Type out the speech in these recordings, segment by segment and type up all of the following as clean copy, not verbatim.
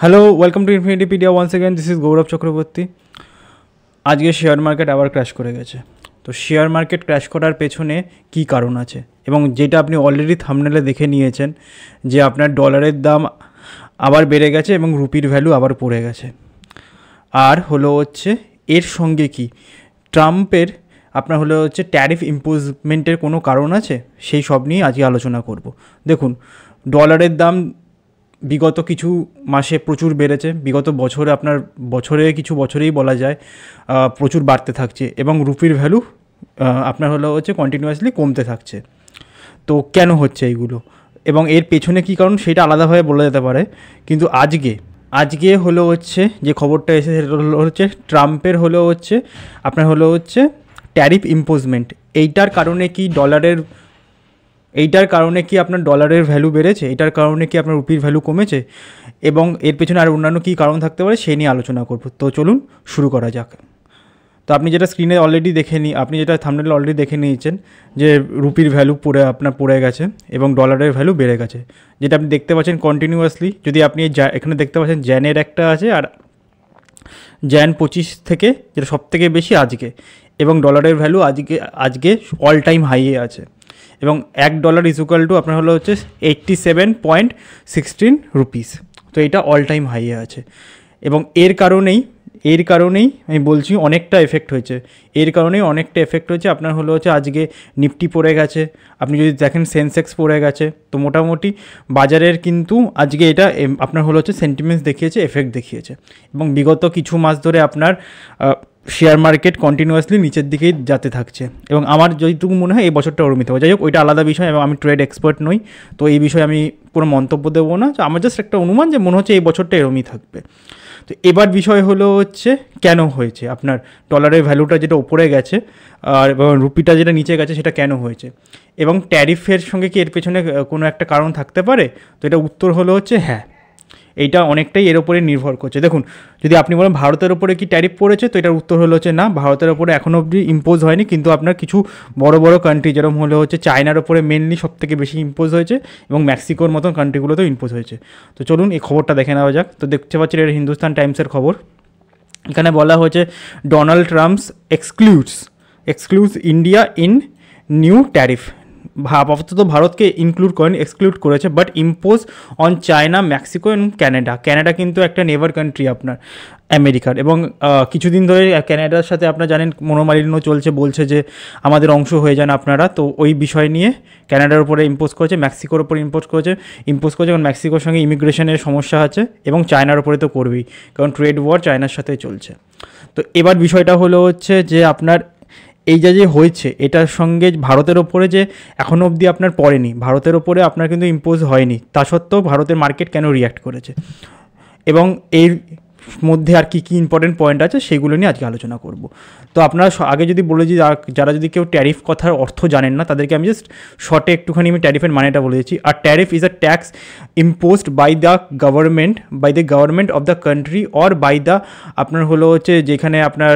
Hello, welcome to Infinitypedia once again. This is Gaurav Chakraborty. আজকে share market আবার crash করে গেছে। তো শেয়ার মার্কেট ক্র্যাশ করার পেছনে কী কারণ আছে, এবং যেটা আপনি অলরেডি থাম্বনেলে দেখে নিয়েছেন যে আপনার ডলারের দাম আবার বেড়ে গেছে এবং রুপির ভ্যালু আবার পড়ে গেছে। আর হলো হচ্ছে এর সঙ্গে কি ট্রাম্পের আপনার হলো হচ্ছে ট্যারিফ ইম্পোজমেন্টের কোনো কারণ আছে, সেই সব নিয়ে আজকে আলোচনা করব। দেখুন, ডলারের দাম বিগত কিছু মাসে প্রচুর বেড়েছে, বিগত বছরে আপনার কিছু বছরেই বলা যায় প্রচুর বাড়তে থাকছে, এবং রুপির ভ্যালু আপনার হলো হচ্ছে কন্টিনিউয়াসলি কমতে থাকছে। তো কেন হচ্ছে এইগুলো এবং এর পেছনে কী কারণ সেটা আলাদাভাবে বলা যেতে পারে, কিন্তু আজকে হলো হচ্ছে যে খবরটা এসে সেটা হলো হচ্ছে ট্রাম্পের হলো হচ্ছে আপনার হলো হচ্ছে ট্যারিফ ইম্পোজমেন্ট। এইটার কারণে কি আপনার ডলারের ভ্যালু বেড়েছে, এটার কারণে কি আপনার রুপির ভ্যালু কমেছে, এবং এর পেছনে আর অন্যান্য কী কারণ থাকতে পারে সেই নিয়ে আলোচনা করব। তো চলুন শুরু করা যাক। তো আপনি যেটা স্ক্রিনে অলরেডি আপনি যেটা থাম্বনেলে অলরেডি দেখে নিয়েছেন যে রুপির ভ্যালু পড়ে গেছে এবং ডলারের ভ্যালু বেড়ে গেছে, যেটা আপনি দেখতে পাচ্ছেন কন্টিনিউয়াসলি। যদি আপনি এখানে দেখতে পাচ্ছেন জ্যানের একটা আছে, আর জ্যান 25 থেকে যেটা সব থেকে বেশি আজকে, এবং ডলারের ভ্যালু আজকে অল টাইম হাইয়ে আছে, এবং $1 ইকুয়াল টু আপনার হলো হচ্ছে 87.16 রুপিস। তো এটা অল টাইম হাইয়ে আছে, এবং এর কারণেই আমি বলছি অনেকটা এফেক্ট হয়েছে। আপনার হলো হচ্ছে আজকে নিফটি পড়ে গেছে, আপনি যদি দেখেন সেন্সেক্স পড়ে গেছে। তো মোটামুটি বাজারের কিন্তু আজকে এটা আপনার হলো হচ্ছে সেন্টিমেন্টস দেখিয়েছে, এফেক্ট দেখিয়েছে, এবং বিগত কিছু মাস ধরে আপনার শেয়ার মার্কেট কন্টিনিউয়াসলি নিচের দিকেই যেতে থাকছে, এবং আমার যেটুকু মনে হয় এই বছরটা ওরমই হবে। যাই হোক, ওইটা আলাদা বিষয়, এবং আমি ট্রেড এক্সপার্ট নই, তো এই বিষয়ে আমি কোনো মন্তব্য দেবো না। আমার জাস্ট একটা অনুমান যে মনে হচ্ছে এই বছরটা এরমই থাকবে। তো এবার বিষয় হলো হচ্ছে কেন হয়েছে আপনার ডলারের ভ্যালুটা যেটা ওপরে গেছে আর রুপিটা যেটা নিচে গেছে সেটা কেন হয়েছে, এবং ট্যারিফের সঙ্গে কি এর পেছনে কোনো একটা কারণ থাকতে পারে। তো এটা উত্তর হলো হচ্ছে হ্যাঁ, এইটা অনেকটাই এর ওপরে নির্ভর করছে। দেখুন, যদি আপনি বলেন ভারতের ওপরে কি ট্যারিফ পড়েছে, তো এটার উত্তর হলো হচ্ছে না, ভারতের ওপরে এখনও অবধি ইম্পোজ হয়নি, কিন্তু আপনার কিছু বড় বড় কান্ট্রি যেরকম হলো হচ্ছে চায়নার ওপরে মেনলি সব থেকে বেশি ইম্পোজ হয়েছে, এবং মেক্সিকোর মতন কান্ট্রিগুলোতেও ইম্পোজ হয়েছে। তো চলুন এই খবরটা দেখে নেওয়া যাক। তো দেখতে পাচ্ছি এটা হিন্দুস্তান টাইমসের খবর। এখানে বলা হয়েছে Donald Trump's excludes India in new tariff. আপাতত ভারতকে এক্সক্লুড করেছে, but impose on China, Mexico এবং ক্যানাডা কিন্তু একটা নেভার কান্ট্রি আপনার আমেরিকার, এবং কিছুদিন ধরে ক্যানাডার সাথে আপনারা জানেন মনোমালিন্য চলছে, বলছে যে আমাদের অংশ হয়ে যান আপনারা। তো ওই বিষয় নিয়ে ক্যানাডার উপরে ইম্পোজ করেছে, মেক্সিকোর উপরে ইম্পোজ করেছে, কারণ মেক্সিকোর সঙ্গে ইমিগ্রেশনের সমস্যা আছে, এবং চায়নার উপরে তো করবেই, কারণ ট্রেড ওয়ার চায়নার সাথে চলছে। তো এবার বিষয়টা হলো হচ্ছে যে আপনার এই যে হয়েছে এটার সঙ্গে ভারতের ওপরে যে এখনও অবধি আপনার পড়েনি, ভারতের ওপরে আপনার কিন্তু ইম্পোজ হয়নি, তা সত্ত্বেও ভারতের মার্কেট কেন রিয়্যাক্ট করেছে, এবং এর মধ্যে আর কি ইম্পর্টেন্ট পয়েন্ট আছে সেগুলো নিয়ে আজকে আলোচনা করব। তো আপনারা আগে যদি বলে যে যারা যদি কেউ ট্যারিফ কথার অর্থ জানেন না, তাদেরকে আমি জাস্ট শর্টে একটুখানি আমি ট্যারিফের মানেটা বলে দিচ্ছি। আর tariff is a tax imposed by the government of the country, or by the আপনার হলো হচ্ছে যেখানে আপনার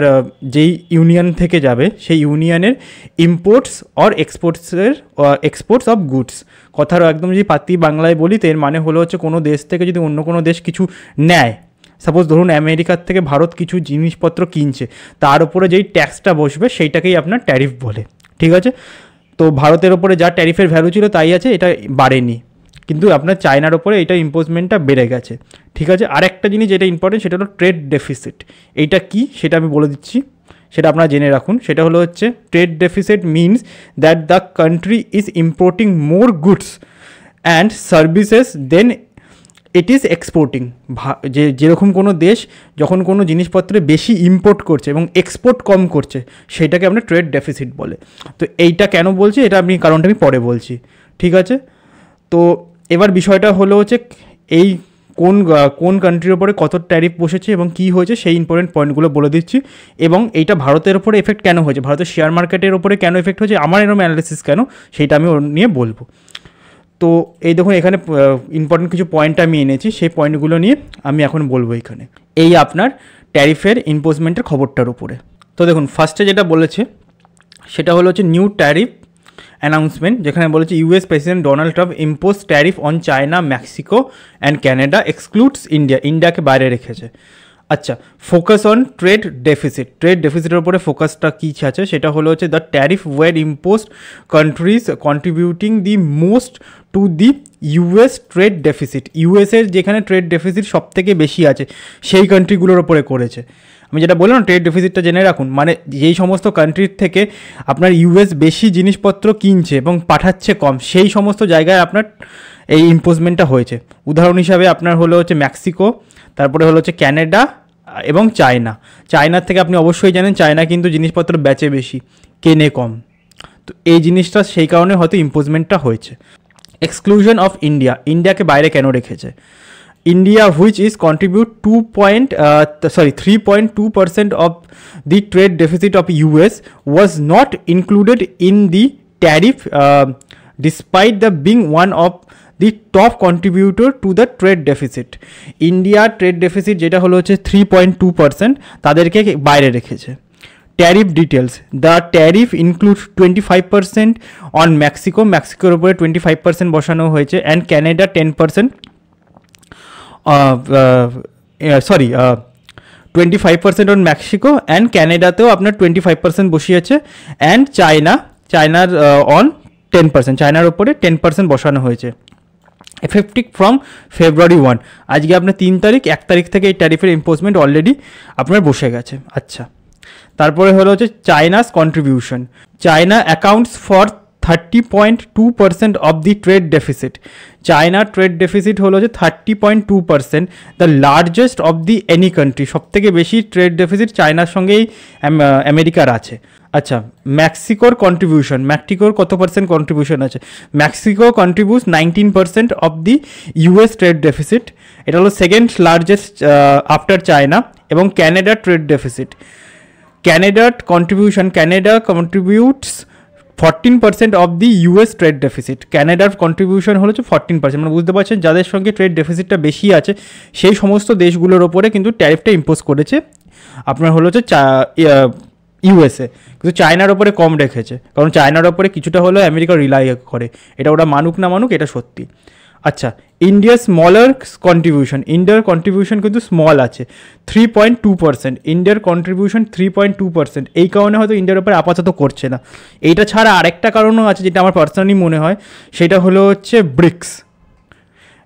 যেই ইউনিয়ন থেকে যাবে সেই ইউনিয়নের imports or exports of goods. কথার একদম যদি পাতি বাংলায় বলি, তো এর মানে হলো হচ্ছে কোনো দেশ থেকে যদি অন্য কোনো দেশ কিছু নেয়, সাপোজ ধরুন আমেরিকার থেকে ভারত কিছু জিনিসপত্র কিনছে, তার উপরে যেই ট্যাক্সটা বসবে সেইটাকেই আপনার ট্যারিফ বলে, ঠিক আছে। তো ভারতের ওপরে যা ট্যারিফের ভ্যালু ছিল তাই আছে, এটা বাড়েনি, কিন্তু আপনার চায়নার ওপরে এটা ইম্পোজমেন্টটা বেড়ে গেছে, ঠিক আছে। আর একটা জিনিস যেটা ইম্পর্টেন্ট সেটা হলো ট্রেড ডেফিসিট। এইটা কি সেটা আমি বলে দিচ্ছি, সেটা আপনারা জেনে রাখুন। সেটা হলো হচ্ছে trade deficit means that the country is importing more goods and services then it is exporting. যেরকম কোনো দেশ যখন কোনো জিনিসপত্রে বেশি ইম্পোর্ট করছে এবং এক্সপোর্ট কম করছে, সেটাকে আমরা ট্রেড ডেফিসিট বলে। তো এইটা কেন বলছি, এটা কারণটা আমি পরে বলছি, ঠিক আছে। তো এবার বিষয়টা হলো হচ্ছে এই কোন কান্ট্রির ওপরে কত ট্যারিফ বসেছে এবং কী হয়েছে সেই ইম্পর্টেন্ট পয়েন্টগুলো বলে দিচ্ছি, এবং এইটা ভারতের ওপরে এফেক্ট কেন হয়েছে, ভারতের শেয়ার মার্কেটের ওপরে কেন এফেক্ট হয়েছে, আমার এরকম অ্যানালিসিস কেন, সেইটা আমি ওর নিয়ে বলবো। তো এই দেখুন এখানে ইম্পর্টেন্ট কিছু পয়েন্ট আমি এনেছি, সেই পয়েন্টগুলো নিয়ে আমি এখন বলবো এখানে এই আপনার ট্যারিফের ইম্পোজমেন্টের খবরটার উপরে। তো দেখুন ফার্স্টে যেটা বলেছে সেটা হলো হচ্ছে নিউ ট্যারিফ অ্যানাউন্সমেন্ট, যেখানে বলেছে US president Donald Trump impose tariff on China, Mexico and Canada, excludes India, ইন্ডিয়াকে বাইরে রেখেছে। আচ্ছা, focus on trade deficit, trade ডেফিসিটের উপরে ফোকাসটা কী আছে সেটা হলো হচ্ছে the tariff war imposed countries contributing the most to the US trade deficit, ইউএসের যেখানে ট্রেড ডেফিসিট সব থেকে বেশি আছে সেই কান্ট্রিগুলোর ওপরে করেছে। আমি যেটা বললাম ট্রেড ডেফিসিটটা জেনে রাখুন, মানে যেই সমস্ত কান্ট্রির থেকে আপনার ইউএস বেশি জিনিসপত্র কিনছে এবং পাঠাচ্ছে কম, সেই সমস্ত জায়গায় আপনার এই ইম্পোজমেন্টটা হয়েছে। উদাহরণ হিসাবে আপনার হলো হচ্ছে মেক্সিকো, তারপরে হলো হচ্ছে ক্যানাডা এবং চায়না। চায়নার থেকে আপনি অবশ্যই জানেন চায়না কিন্তু জিনিসপত্র বেচে বেশি, কেনে কম, তো এই জিনিসটা সেই কারণে হয়তো ইম্পোজমেন্টটা হয়েছে। এক্সক্লুশন অফ ইন্ডিয়া, ইন্ডিয়াকে বাইরে কেন রেখেছে? India, which is contribute 3.2% of the trade deficit of US, was not included in the tariff, despite the being one of the top contributor to the trade deficit. India trade deficit যেটা হলো হচ্ছে 3.2%, তাদেরকে বাইরে রেখেছে। Tariff details, the tariff include 25% on Mexico, মেক্সিকোর উপরে 25% বসানো হয়েছে, and Canada 10%, 25% on Mexico, and ক্যানাডাতেও আপনার 25% বসিয়েছে, অ্যান্ড চায়নার অন 10%, চায়নার ওপরে 10% বসানো হয়েছে। এফেক্টিভ ফ্রম ফেব্রুয়ারি 1, আজকে আপনার 3 তারিখ, 1 তারিখ থেকে এই ট্যারিফের ইম্পোজমেন্ট অলরেডি আপনার বসে গেছে। আচ্ছা, তারপরে হলো হচ্ছে চায়নাস contribution, China accounts for 30.2% of the trade deficit, চায়নার ট্রেড ডেফিসিট হলো যে 30.2%, the largest of the any country, সব থেকে বেশি ট্রেড ডেফিসিট চায়নার সঙ্গেই আমেরিকার আছে। আচ্ছা, মেক্সিকোর কন্ট্রিবিউশন, মেক্সিকোর কত পার্সেন্ট কন্ট্রিবিউশন আছে? Mexico contributes 19% of the US trade deficit, এটা হলো সেকেন্ড লার্জেস্ট আফটার চায়না। এবং ক্যানাডার ট্রেড ডেফিসিট, ক্যানাডার contribution, Canada contributes 14% of the US trade deficit, ক্যানাডার কন্ট্রিবিউশন হলো 14%, মানে বুঝতে পারছেন যাদের সঙ্গে ট্রেড ডেফিসিটটা বেশি আছে সেই সমস্ত দেশগুলোর ওপরে কিন্তু ট্যারিফটা ইম্পোজ করেছে আপনার হলো হচ্ছে ইউএসএ, কিন্তু চায়নার ওপরে কম রেখেছে, কারণ চায়নার ওপরে কিছুটা হলেও আমেরিকা রিলাই করে, এটা ওরা মানুক না মানুক এটা সত্যি। আচ্ছা, ইন্ডিয়ার স্মলার কন্ট্রিবিউশন, ইন্ডিয়ার কন্ট্রিবিউশন কিন্তু স্মল আছে 3.2%, ইন্ডিয়ার কন্ট্রিবিউশন 3.2%, এই কারণে হয়তো ইন্ডিয়ার উপরে আপাতত করছে না। এইটা ছাড়া আরেকটা কারণও আছে যেটা আমার পার্সোনালি মনে হয়, সেটা হলো হচ্ছে ব্রিক্স।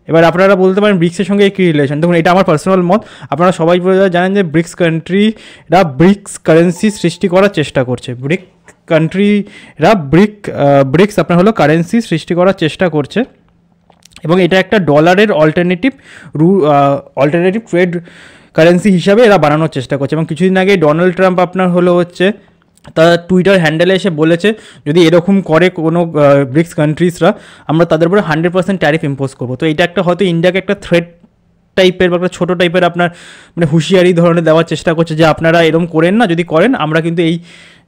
এবার আপনারা বলতে পারেন ব্রিক্সের সঙ্গে কী রিলেশন, দেখুন এটা আমার পার্সোনাল মত, আপনারা সবাই জানেন যে ব্রিক্স কান্ট্রিরা ব্রিক্স কারেন্সি সৃষ্টি করার চেষ্টা করছে, ব্রিক্স আপনার হলো কারেন্সি সৃষ্টি করার চেষ্টা করছে, এবং এটা একটা ডলারের অল্টারনেটিভ ট্রেড কারেন্সি হিসাবে এরা বানানোর চেষ্টা করছে। এবং কিছুদিন আগে ডোনাল্ড ট্রাম্প আপনার হলো হচ্ছে তার টুইটার হ্যান্ডেলে এসে বলেছে যদি এরকম করে কোনো ব্রিক্স কান্ট্রিজরা, আমরা তাদের উপরে 100% ট্যারিফ ইম্পোজ করবো। তো এটা একটা হয়তো ইন্ডিয়াকে একটা থ্রেট টাইপের বা একটা ছোটো টাইপের আপনার মানে হুঁশিয়ারি ধরনের দেওয়ার চেষ্টা করছে যে আপনারা এরকম করেন না, যদি করেন আমরা কিন্তু এই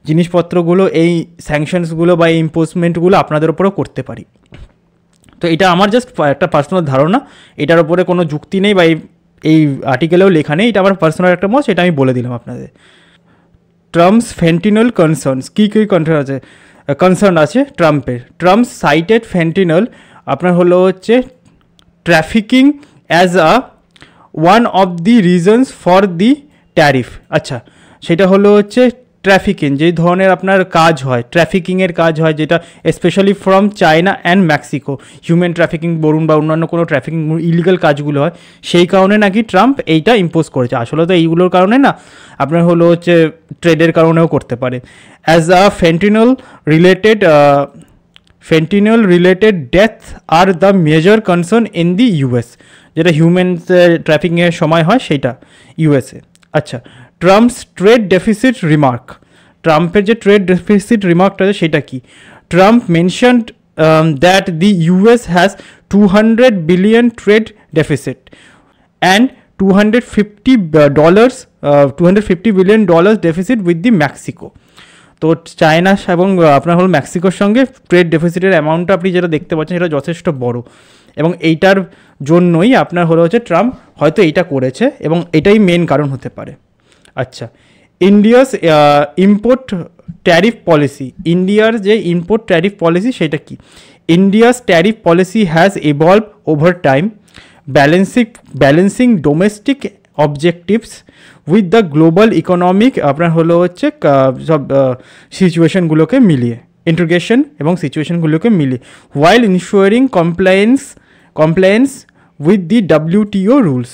জিনিসপত্রগুলো, এই স্যাংশনসগুলো বা এই ইম্পোজমেন্টগুলো আপনাদের উপরেও করতে পারি। তো এটা আমার জাস্ট একটা পার্সোনাল ধারণা, এটার উপরে কোনো যুক্তি নেই বা এই আর্টিকেলেও লেখা নেই, এটা আমার পার্সোনাল একটা মত, সেটা আমি বলে দিলাম আপনাদের। ট্রাম্পস ফেন্টিনল কনসার্নস, কী কী কনসার্ন আছে ট্রাম্পের? ট্রাম্প সাইটেড ফেন্টিনল আপনার হলো হচ্ছে trafficking as one of the reasons for the tariff. আচ্ছা, সেটা হলো হচ্ছে ট্রাফিকিং, যেই ধরনের আপনার কাজ হয়, ট্রাফিকিংয়ের কাজ হয়, যেটা specially from China and Mexico, human trafficking বলুন বা অন্যান্য কোনো ট্রাফিকিং ইলিগাল কাজগুলো হয়, সেই কারণে নাকি ট্রাম্প এইটা ইম্পোজ করেছে। আসলে তো এইগুলোর কারণে না, আপনার হলো হচ্ছে ট্রেডের কারণেও করতে পারে। As a fentanyl related death are the major concern in the US, যেটা হিউম্যান ট্রাফিকিংয়ের সময় হয় সেইটা ইউএসএ। আচ্ছা, ট্রাম্পস ট্রেড ডেফিসিট রিমার্ক, ট্রাম্পের যে ট্রেড ডেফিসিট রিমার্কটা আছে সেটা কি? Trump mentioned that the US has $200 billion trade deficit and $250 billion deficit with the Mexico. তো চায়না এবং আপনার হল মেক্সিকোর সঙ্গে ট্রেড ডেফিসিটের অ্যামাউন্টটা আপনি যেটা দেখতে পাচ্ছেন সেটা যথেষ্ট বড়, এবং এইটার জন্যই আপনার হলো হচ্ছে ট্রাম্প হয়তো এইটা করেছে, এবং এটাই মেন কারণ হতে পারে। আচ্ছা, ইন্ডিয়াস ইম্পোর্ট ট্যারিফ পলিসি, ইন্ডিয়ার যে ইম্পোর্ট ট্যারিফ পলিসি সেটা কি? India's tariff policy has evolve over time, balancing domestic objectives with the global economic আপনার হলো হচ্ছে সব সিচুয়েশনগুলোকে মিলিয়ে, ইন্টিগ্রেশন এবং সিচুয়েশনগুলোকে মিলিয়ে, while ensuring compliance with the WTO rules.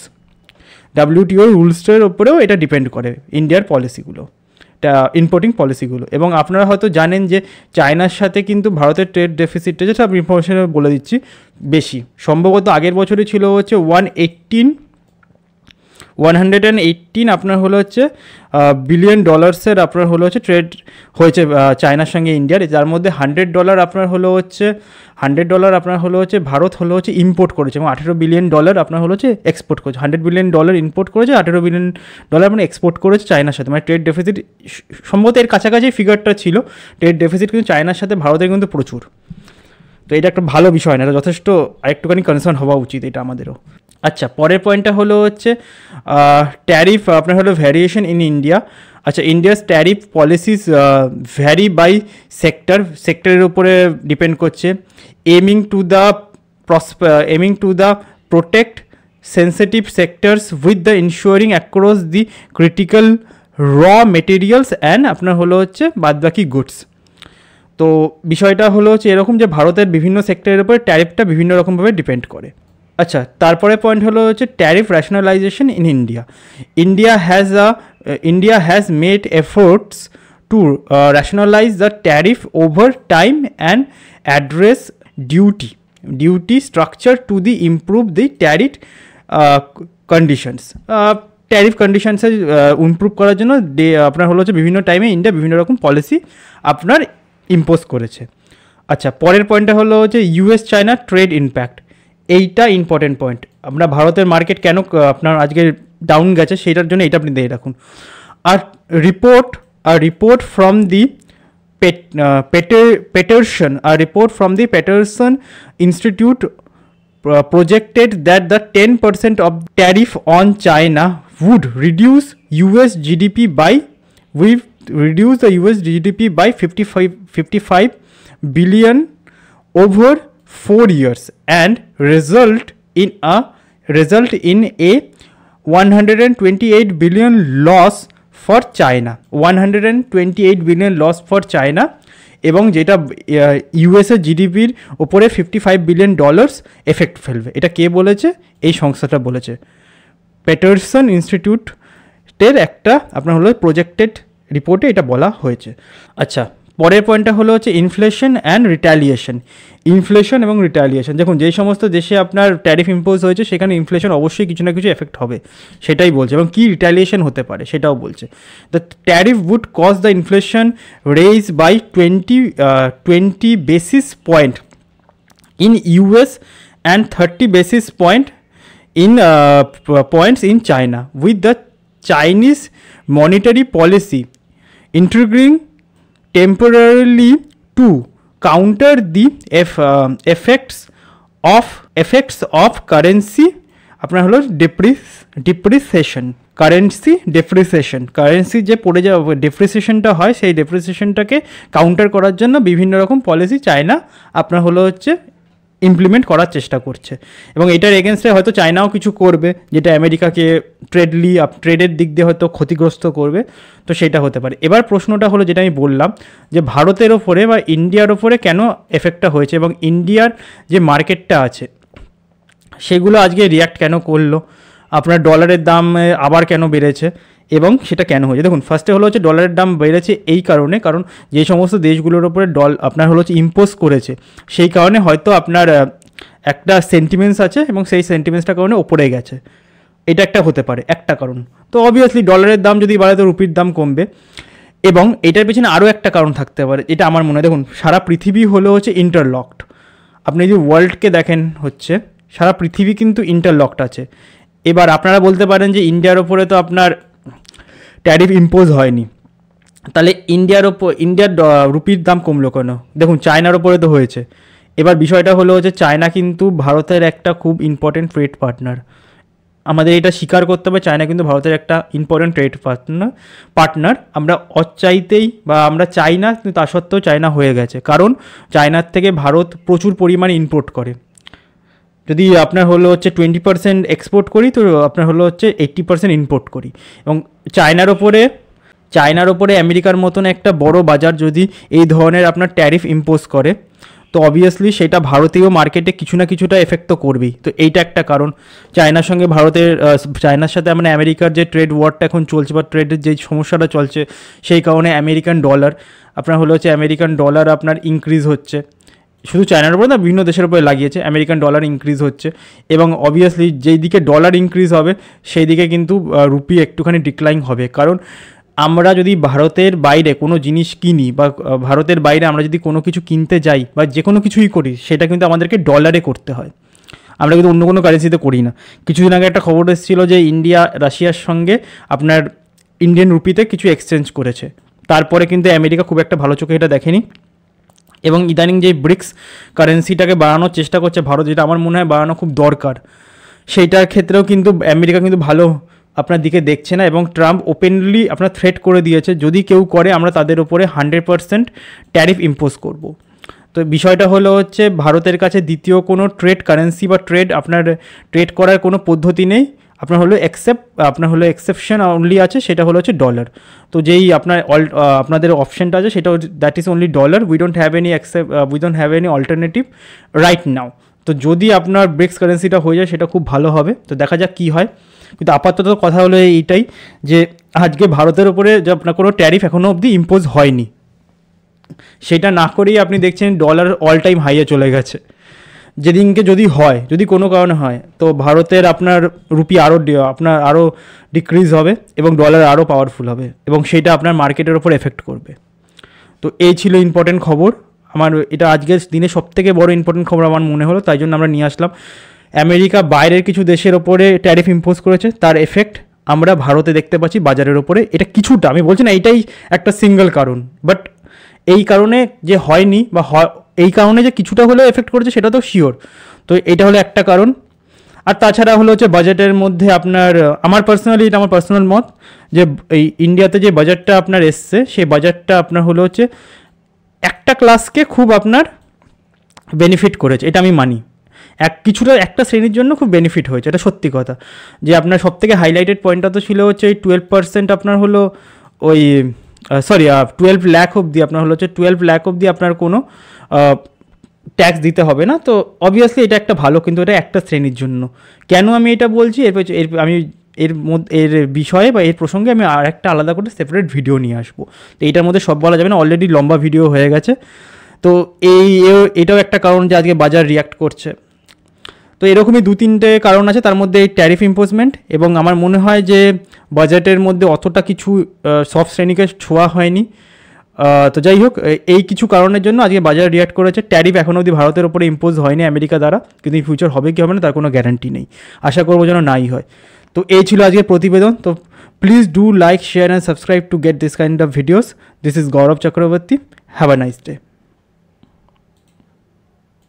WTO রুলসের ওপরেও এটা ডিপেন্ড করে ইন্ডিয়ার পলিসিগুলো, ইম্পোর্টিং পলিসিগুলো। এবং আপনারা হয়তো জানেন যে চায়নার সাথে কিন্তু ভারতের ট্রেড ডেফিসিটটা, যেটা আমি ইনফরমেশন বলে দিচ্ছি, বেশি। সম্ভবত আগের বছরে ছিল হচ্ছে 118 আপনার হলো হচ্ছে $billion আপনার হলো হচ্ছে ট্রেড হয়েছে চায়নার সঙ্গে ইন্ডিয়ার, যার মধ্যে $100 আপনার হলো হচ্ছে আপনার হলো হচ্ছে ভারত হলো হচ্ছে ইম্পোর্ট করেছে, এবং $18 billion আপনার হলো হচ্ছে এক্সপোর্ট করেছে। $100 billion ইম্পোর্ট করেছে, $18 billion মানে এক্সপোর্ট করেছে চায়নার সাথে। মানে ট্রেড ডেফিসিট সম্ভবত এর কাছাকাছি ফিগারটা ছিল। ট্রেড ডেফিসিট কিন্তু চায়নার সাথে ভারতের কিন্তু প্রচুর। তো এটা একটা ভালো বিষয় না, এটা যথেষ্ট আরেকটুখানি কনসার্ন হওয়া উচিত এটা আমাদেরও। আচ্ছা, পরের পয়েন্টটা হলো হচ্ছে ট্যারিফ আপনার হলো ভ্যারিয়েশন ইন ইন্ডিয়া। আচ্ছা, India's tariff policies vary by সেক্টরের উপরে ডিপেন্ড করছে। Aiming to the protect sensitive sectors with the insuring across the critical raw materials and আপনার হলো হচ্ছে বাদবাকি গুডস। তো বিষয়টা হলো হচ্ছে এরকম যে ভারতের বিভিন্ন সেক্টরের উপরে ট্যারিফটা বিভিন্ন রকমভাবে ডিপেন্ড করে। আচ্ছা, তারপরে পয়েন্ট হলো হচ্ছে tariff rationalisation in India. India has made efforts to rationalise the tariff over time and address duty structure to the improve the tariff conditions. Tariff কন্ডিশনসে ইমপ্রুভ করার জন্য আপনার হলো হচ্ছে বিভিন্ন টাইমে ইন্ডিয়া বিভিন্ন রকম পলিসি আপনার ইম্পোজ করেছে। আচ্ছা, পরের পয়েন্টটা হলো হচ্ছে US চায়না ট্রেড ইম্প্যাক্ট। এইটা ইম্পর্টেন্ট পয়েন্ট। আমরা ভারতের মার্কেট কেন আপনার আজকে ডাউন গেছে সেটার জন্য এটা আপনি দিয়ে রাখুন। আর report from the Peterson Institute projected that the 10% of tariff on China would reduce US GDP by 55 billion over 4 years and result in a 128 billion loss for China, 128 billion loss for China, এবং যেটা ইউএসের জিডিপির ওপরে $55 billion effect ফেলবে। এটা কে বলেছে? এই সংস্থাটা বলেছে। পেটারসন ইনস্টিটিউটের একটা আপনার হলো প্রজেক্টেড রিপোর্টে এটা বলা হয়েছে। আচ্ছা, পরের পয়েন্টটা হলো হচ্ছে ইনফ্লেশন অ্যান্ড রিটালিয়েশন। ইনফ্লেশন এবং রিটালিয়েশন, দেখুন যেই সমস্ত দেশে আপনার ট্যারিফ ইম্পোজ হয়েছে সেখানে ইনফ্লেশন অবশ্যই কিছু না কিছু এফেক্ট হবে, সেটাই বলছে। এবং কী রিটালিয়েশন হতে পারে সেটাও বলছে। The tariff would cause the inflation raise by 20 basis point in US and 30 basis points in China, with the Chinese monetary policy intriguing temporarily to counter the effects of currency আপনার হলো depreciation, currency যে পড়ে যাওয়া ডেপ্রিসিয়েশনটা হয় সেই ডেপ্রিসিয়েশনটাকে counter করার জন্য বিভিন্ন রকম পলিসি চায়না আপনার হলো হচ্ছে ইমপ্লিমেন্ট করার চেষ্টা করছে। এবং এটার এগেনস্টে হয়তো চায়নাও কিছু করবে যেটা আমেরিকাকে ট্রেডের দিক দিয়ে হয়তো ক্ষতিগ্রস্ত করবে, তো সেটা হতে পারে। এবার প্রশ্নটা হলো যেটা আমি বললাম যে ভারতের ওপরে বা ইন্ডিয়ার ওপরে কেন এফেক্টটা হয়েছে এবং ইন্ডিয়ার যে মার্কেটটা আছে সেগুলো আজকে রিয়াক্ট কেন করলো, আপনার ডলারের দাম আবার কেন বেড়েছে এবং সেটা কেন হয়েছে। দেখুন, ফার্স্টে হলো হচ্ছে ডলারের দাম বেড়েছে এই কারণে, কারণ যে সমস্ত দেশগুলোর উপরে আপনার হলো হচ্ছে ইম্পোজ করেছে সেই কারণে হয়তো আপনার একটা সেন্টিমেন্টস আছে এবং সেই সেন্টিমেন্টসটার কারণে ওপরে গেছে, এটা একটা হতে পারে একটা কারণ। তো অবভিয়াসলি ডলারের দাম যদি বাড়ে তো রুপির দাম কমবে, এবং এটার পেছনে আরও একটা কারণ থাকতে পারে, এটা আমার মনে হয়। দেখুন, সারা পৃথিবী হলো হচ্ছে ইন্টারলকড। আপনি যদি ওয়ার্ল্ডকে দেখেন হচ্ছে সারা পৃথিবী কিন্তু ইন্টারলকড আছে। এবার আপনারা বলতে পারেন যে ইন্ডিয়ার ওপরে তো আপনার ট্যারিফ ইম্পোজ হয়নি, তাহলে ইন্ডিয়ার রুপির দাম কমলো কেন? দেখুন, চায়নার ওপরে তো হয়েছে। এবার বিষয়টা হলো যে চায়না কিন্তু ভারতের একটা খুব ইম্পর্টেন্ট ট্রেড পার্টনার। আমাদের এটা স্বীকার করতে হবে, চায়না কিন্তু ভারতের একটা ইম্পর্টেন্ট ট্রেড পার্টনার। আমরা অচাইতেই বা আমরা চাই না, কিন্তু তা সত্ত্বেও চায়না হয়ে গেছে, কারণ চায়নার থেকে ভারত প্রচুর পরিমাণে ইম্পোর্ট করে। যদি আপনার হলো হচ্ছে 20% এক্সপোর্ট করি, তো আপনার হলো হচ্ছে 80% ইম্পোর্ট করি। এবং চায়নার ওপরে আমেরিকার মতন একটা বড় বাজার যদি এই ধরনের আপনার ট্যারিফ ইম্পোজ করে, তো অবভিয়াসলি সেটা ভারতীয় মার্কেটে কিছু না কিছুটা এফেক্ট তো করবেই। তো এইটা একটা কারণ। চায়নার সঙ্গে চায়নার সাথে মানে আমেরিকার যে ট্রেড ওয়ারটা এখন চলছে বা ট্রেডের যে সমস্যাটা চলছে, সেই কারণে আমেরিকান ডলার আপনার ইনক্রিজ হচ্ছে। শুধু চায়নার উপরে না, বিভিন্ন দেশের উপরে লাগিয়েছে, আমেরিকান ডলার ইনক্রিজ হচ্ছে। এবং অবভিয়াসলি যেই দিকে ডলার ইনক্রিজ হবে সেই দিকে কিন্তু রুপি একটুখানি ডিক্লাইন হবে। কারণ আমরা যদি ভারতের বাইরে কোনো জিনিস কিনি বা ভারতের বাইরে আমরা যদি কোনো কিছু কিনতে যাই বা যে কোনো কিছুই করি, সেটা কিন্তু আমাদেরকে ডলারে করতে হয়, আমরা কিন্তু অন্য কোনো কারেন্সিতে করি না। কিছুদিন আগে একটা খবর এসেছিলো যে ইন্ডিয়া রাশিয়ার সঙ্গে আপনার ইন্ডিয়ান রুপিতে কিছু এক্সচেঞ্জ করেছে, তারপরে কিন্তু আমেরিকা খুব একটা ভালো চোখে এটা দেখেনি। এবং ইদানিং যে ব্রিক্স কারেন্সিটাকে বাড়ানোর চেষ্টা করছে ভারত, যেটা আমার মনে হয় বাড়ানো খুব দরকার, সেইটার ক্ষেত্রেও কিন্তু আমেরিকা কিন্তু ভালো আপনার দিকে দেখছে না। এবং ট্রাম্প ওপেনলি আপনার থ্রেট করে দিয়েছে, যদি কেউ করে আমরা তাদের উপরে 100% ট্যারিফ ইম্পোজ করব। তো বিষয়টা হলো হচ্ছে ভারতের কাছে দ্বিতীয় কোনো ট্রেড কারেন্সি বা ট্রেড করার কোনো পদ্ধতি নেই। আপনার হলো এক্সেপশন অনলি আছে, সেটা হলো হচ্ছে ডলার। তো যেই আপনাদের অপশানটা আছে সেটা that is only dollar. We don't have any alternative right now. তো যদি আপনার ব্রিক্স কারেন্সিটা হয়ে যায় সেটা খুব ভালো হবে। তো দেখা যাক কী হয়। কিন্তু আপাতত কথা হলো এইটাই যে আজকে ভারতের ওপরে যে আপনার কোনো ট্যারিফ এখনও অবধি ইম্পোজ হয়নি, সেটা না করেই আপনি দেখছেন ডলার অল টাইম হাইয়ে চলে গেছে। যেদিনকে যদি কোনো কারণে হয়, তো ভারতের আপনার রুপি আরও ডিক্রিজ হবে এবং ডলার আরও পাওয়ারফুল হবে, এবং সেটা আপনার মার্কেটের ওপর এফেক্ট করবে। তো এই ছিল ইম্পর্টেন্ট খবর আমার, এটা আজকের দিনে সবথেকে বড় ইম্পর্টেন্ট খবর আমার মনে হলো, তাই জন্য আমরা নিয়ে আসলাম। আমেরিকা বাইরের কিছু দেশের ওপরে ট্যারিফ ইম্পোজ করেছে, তার এফেক্ট আমরা ভারতে দেখতে পাচ্ছি বাজারের ওপরে। এটা কিছুটা, আমি বলছি না এইটাই একটা সিঙ্গেল কারণ, বাট এই কারণে যে হয়নি বা এই কারণে যে কিছুটা হলেও এফেক্ট করেছে সেটা তো শিওর। তো এটা হলো একটা কারণ। আর তাছাড়া হলো হচ্ছে বাজেটের মধ্যে আপনার আমার পার্সোনাল মত যে এই ইন্ডিয়াতে যে বাজেটটা আপনার এসছে, সেই বাজেটটা আপনার হলো হচ্ছে একটা ক্লাসকে খুব আপনার বেনিফিট করেছে, এটা আমি মানি। কিছুটা একটা শ্রেণীর জন্য খুব বেনিফিট হয়েছে, এটা সত্যি কথা। যে আপনার সবথেকে হাইলাইটেড পয়েন্টটা তো ছিল হচ্ছে ওই 12% আপনার হলো ওই 12 লাখ অবধি আপনার হলো হচ্ছে 12 লাখ অবধি আপনার কোনো ট্যাক্স দিতে হবে না। তো অবভিয়াসলি এটা একটা ভালো, কিন্তু এটা একটা শ্রেণীর জন্য। কেন আমি এটা বলছি এর বিষয়ে বা এর প্রসঙ্গে আমি আর একটা আলাদা করে সেপারেট ভিডিও নিয়ে আসবো। তো এইটার মধ্যে সব বলা যাবে না, অলরেডি লম্বা ভিডিও হয়ে গেছে। তো এটাও একটা কারণ যে আজকে বাজার রিয়াক্ট করছে। তো এরকমই 2-3টে কারণ আছে, তার মধ্যে এই ট্যারিফ ইম্পোজমেন্ট, এবং আমার মনে হয় যে বাজেটের মধ্যে অতটা কিছু সব শ্রেণীকে ছোঁয়া হয়নি। তো যাই হোক, এই কিছু কারণের জন্য আজকে বাজার রিয়াক্ট করেছে। ট্যারিফ এখনও অবধি ভারতের উপরে ইম্পোজ হয়নি আমেরিকা দ্বারা, কিন্তু এই ফিউচার হবে কি হবে না তার কোনো গ্যারান্টি নেই, আশা করবো যেন নাই হয়। তো এই ছিল আজকের প্রতিবেদন। তো please do like, share and subscribe to get this kind of videos. This is Gaurav Chakraborty. Have a nice day.